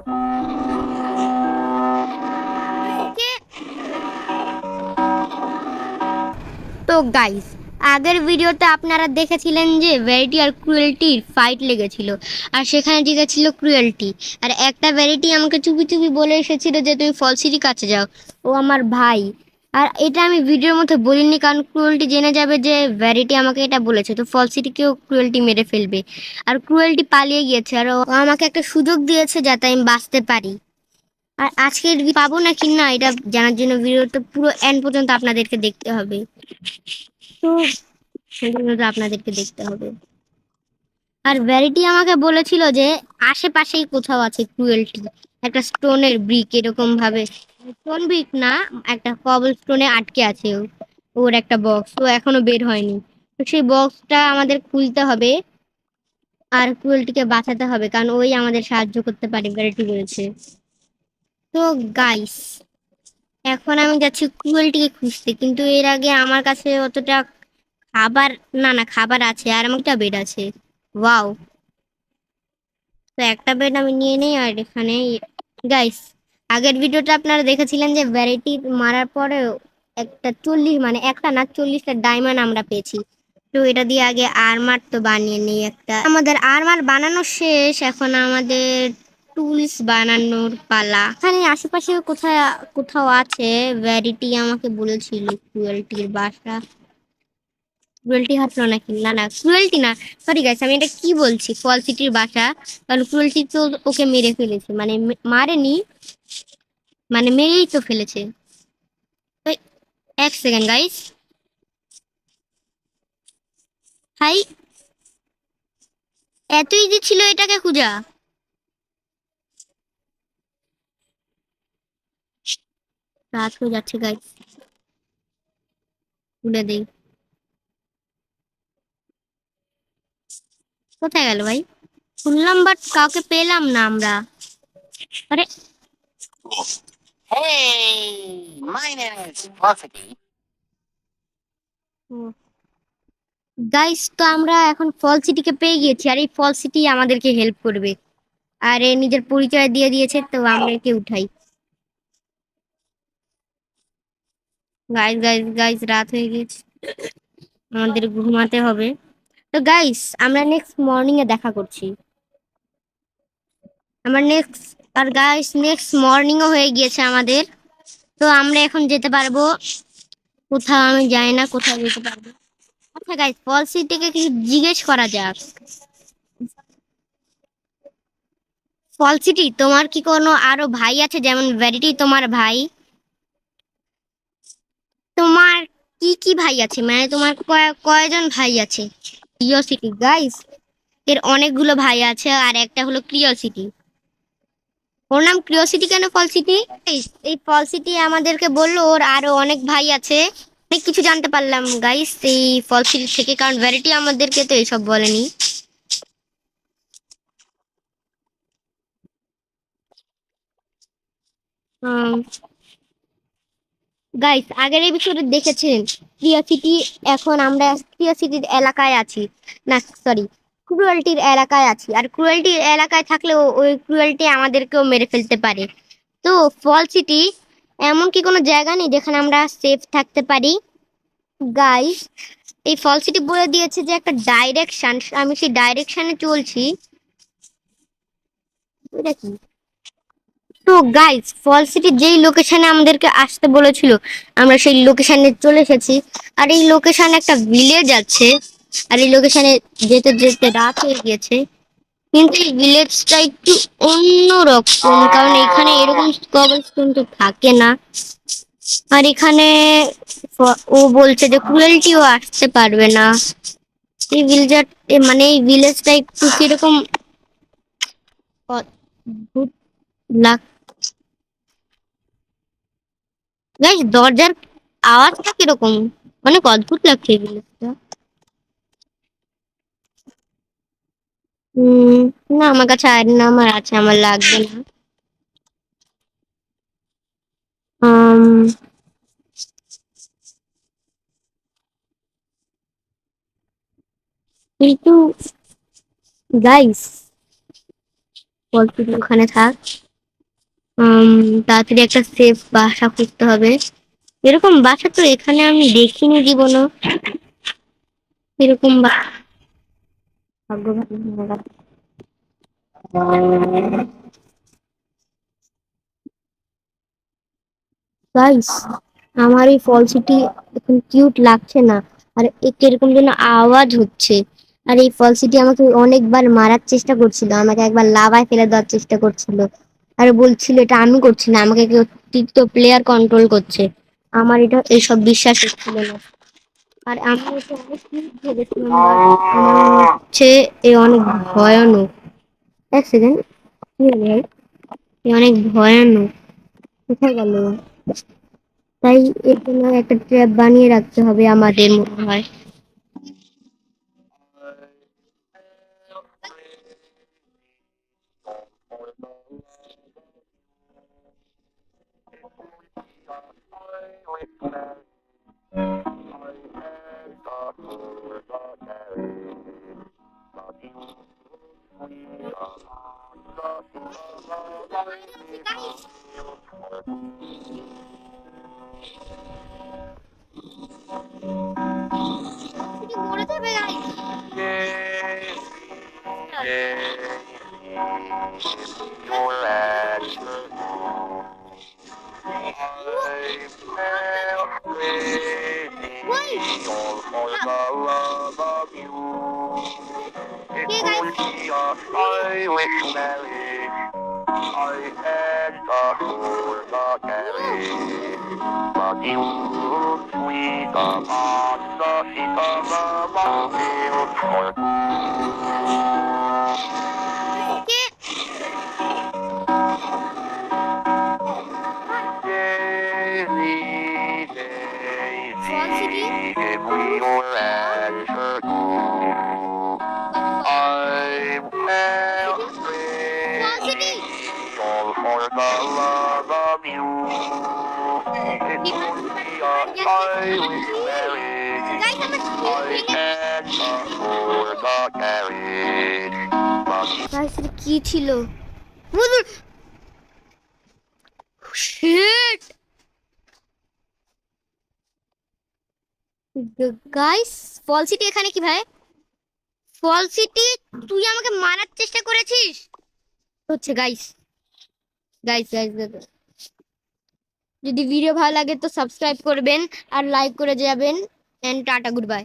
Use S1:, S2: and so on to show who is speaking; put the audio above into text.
S1: তো গাইস, আগের ভিডিওতে আপনারা দেখেছিলেন যে ভ্যারিটি আর ক্রুয়েলটির ফাইট লেগেছিল, আর সেখানে জিতেছিল ক্রুয়েলটি। আর একটা ভ্যারিটি আমাকে চুপি চুপি বলে এসেছিল যে তুমি ফলসিটির কাছে যাও, ও আমার ভাই। আর এটা আমি ভিডিওর মধ্যে বলিনি, কারণ ক্রুয়েলটি জেনে যাবে যে ভ্যারিটি আমাকে এটা বলেছে, তো ফলসিটিকেও ক্রুয়েলটি মেরে ফেলবে। আর ক্রুয়েলটি পালিয়ে গিয়েছে, আর ও আমাকে একটা সুযোগ দিয়েছে যাতে আমি বাঁচতে পারি। আর আজকের পাবো নাকি না এটা জানার জন্য ভিডিওটা পুরো এন্ড পর্যন্ত আপনাদেরকে দেখতে হবে। তো সেগুলো তো আপনাদেরকে দেখতে হবে। আর ভ্যারিটি আমাকে বলেছিল যে আশেপাশেই কোথাও আছে ক্রুয়েলটি, একটা স্টোনের ব্রিক এরকম ভাবে, স্টোন ব্রিক না, একটা কবল স্টোনে আটকে আছে ওর একটা বক্স, তো এখনো বের হয়নি। তো সেই বক্সটা আমাদের খুলতে হবে আর ক্রুয়েলটিকে বাঁচাতে হবে, কারণ ওই আমাদের সাহায্য করতে পারে, ভ্যারিটি বলেছে। তো গাইস, এখন আমি যাচ্ছি ক্রুয়েলটিকে খুঁজতে, কিন্তু এর আগে আমার কাছে অতটা খাবার, না না খাবার আছে আর আমার একটা বেড আছে। ওয়াও, তো একটা বেড আমি নিয়ে নেই। আর এখানে গাইস, আগের ভিডিওটা আপনারা দেখেছিলেন যে ভ্যারাইটি মারার পরে একটা 40, মানে একটা না 40টা ডায়মন্ড আমরা পেয়েছি। তো এটা দিয়ে আগে আর্মার তো বানিয়ে নেই একটা, আমাদের আর্মার বানানো শেষ, এখন আমাদের টুলস বানানোর পালা। এখানে আশেপাশে কোথায় কোথাও আছে, ভ্যারিটি আমাকে বলেছিল ক্রুয়েলটির বাসা। ক্রুয়েলটি হাঁটলো নাকি, না না ক্রুয়েলটি না, সরি গাইস, আমি এটা কি বলছি, ফল সিটির বাসা। কারণ ক্রুয়েলটি তো ওকে মেরে ফেলেছে, মানে মারেনি, মানে মেরেই তো ফেলেছে। তো এক সেকেন্ড গাইস, হাই, এত ইজি ছিল এটাকে খুঁজা? রাত হয়ে যাচ্ছে গাইস, খুলে দেই। কোথায় গেল ভাই? শুনলাম বাট কাউকে পেলাম না আমরা। আরে
S2: Hey, my name is Fluffy.
S1: Guys, তো আমরা এখন ফল সিটিকে পেয়ে গিয়েছি, আর এই ফল সিটি আমাদেরকে হেল্প করবে। আর এ নিজের পরিচয় দিয়ে দিয়েছে, তো আমরা একে উঠাই। গাইস গাইস গাইস, রাত হয়ে গেছে, আমাদের ঘুমাতে হবে। তো গাইস, আমরা নেক্সট মর্নিং এ দেখা করছি। আমার নেক্সট, আর গাইস নেক্সট মর্নিং ও হয়ে গিয়েছে আমাদের। তো আমরা এখন যেতে পারবো কোথাও, আমি জানি না কোথায় যেতে পারবো। আচ্ছা গাইস, ফল সিটিকে কি জিজ্ঞেস করা যাক, ফল সিটি তোমার কি কোনো আরো ভাই আছে, যেমন ভ্যারিটি তোমার ভাই? তোমার কি কি ভাই আছে, মানে তোমার কয়জন ভাই আছে? কিউরিওসিটি গাইস, এর অনেকগুলো ভাই আছে, আর একটা হলো কিউরিওসিটি। ওর নাম কিউরিওসিটি কেন, ফলসিটি? এই ফলসিটি আমাদেরকে বললো ওর আরো অনেক ভাই আছে। অনেক কিছু জানতে পারলাম গাইস এই ফলসিটি থেকে, কারণ ভ্যারিটি আমাদেরকে তো এসব বলেনি। গাইস, আগের এপিসোডে দেখেছেন ক্রিয়াসিটি, এখন আমরা ক্রিয়াসিটির এলাকায় আছি, না সরি, ক্রুয়েলটির এলাকায় আছি। আর ক্রুয়েলটির এলাকায় থাকলেও ওই ক্রুয়েলটি আমাদেরকেও মেরে ফেলতে পারে। তো ফল সিটি এমন কি কোনো জায়গা নেই যেখানে আমরা সেফ থাকতে পারি? গাইস, এই ফল সিটি বলে দিয়েছে যে একটা ডাইরেকশন, আমি সেই ডাইরেকশনে চলছি। এটা কি? তো গাইস, ফল সিটি যেই লোকেশনে আমাদেরকে আসতে বলেছিল, আমরা সেই লোকেশনে চলে এসেছি। আর এই লোকেশনে একটা ভিলেজ আছে, আর এই লোকেশনে যেতে যেতে রাত হয়ে গিয়েছে। কিন্তু এই ভিলেজটা একটু অন্যরকম, কারণ এখানে এরকম কবলস্টোন তো থাকে না। আর এখানে ও বলছে যে ক্রুয়েলটিও আসতে পারবে না। এই ভিলেজার, মানে এই ভিলেজটা একটু কিরকম অদ্ভুত লাগ। গাইস, দরজার আওয়াজটা কিরকম, অনেক অদ্ভুত লাগছে এই জিনিসটা। হম, না আমার কাছে আয়রন নাম্বার আছে, আমার লাগবে না। আম, কিন্তু গাইস, গল্পটি ওখানে থাক। তাড়াতাড়ি একটা সেফ বাসা খুঁজতে হবে। এরকম বাসা তো এখানে আমি দেখিনি জীবনও। এরকম ভাগ্য ভালো। গাইস, আমার এই ফল সিটি এখন কিউট লাগছে না। আর কিরকম যেন আওয়াজ হচ্ছে। আর এই ফল সিটি আমাকে অনেকবার মারার চেষ্টা করছিল, আমাকে একবার লাভায় ফেলে দেওয়ার চেষ্টা করছিল। আর বলছিল এটা আমি করছি না, আমাকে কেউ তৃতীয় প্লেয়ার কন্ট্রোল করছে। আমার এটা এইসব বিশ্বাস হচ্ছিল না। আর আমি এটা অনেক কিউট ভেবেছিলাম, but আমার মনে হচ্ছে এ অনেক ভয়ানক। এক সেকেন্ড, কি হলো ভাই? এ অনেক ভয়ানক। কোথায় গেল? তাই এর জন্য একটা ট্র্যাপ বানিয়ে রাখতে হবে আমাদের, মনে হয়। মরে যাবে গাইস। কি ছিল? গাইস, ফল সিটি এখানে কি ভাই? ফল সিটি, তুই আমাকে মারার চেষ্টা করেছিস হচ্ছে। গাইস গাইস গাইস, যদি ভিডিও ভালো লাগে তো সাবস্ক্রাইব করবেন আর লাইক করে যাবেন। And tata, good by.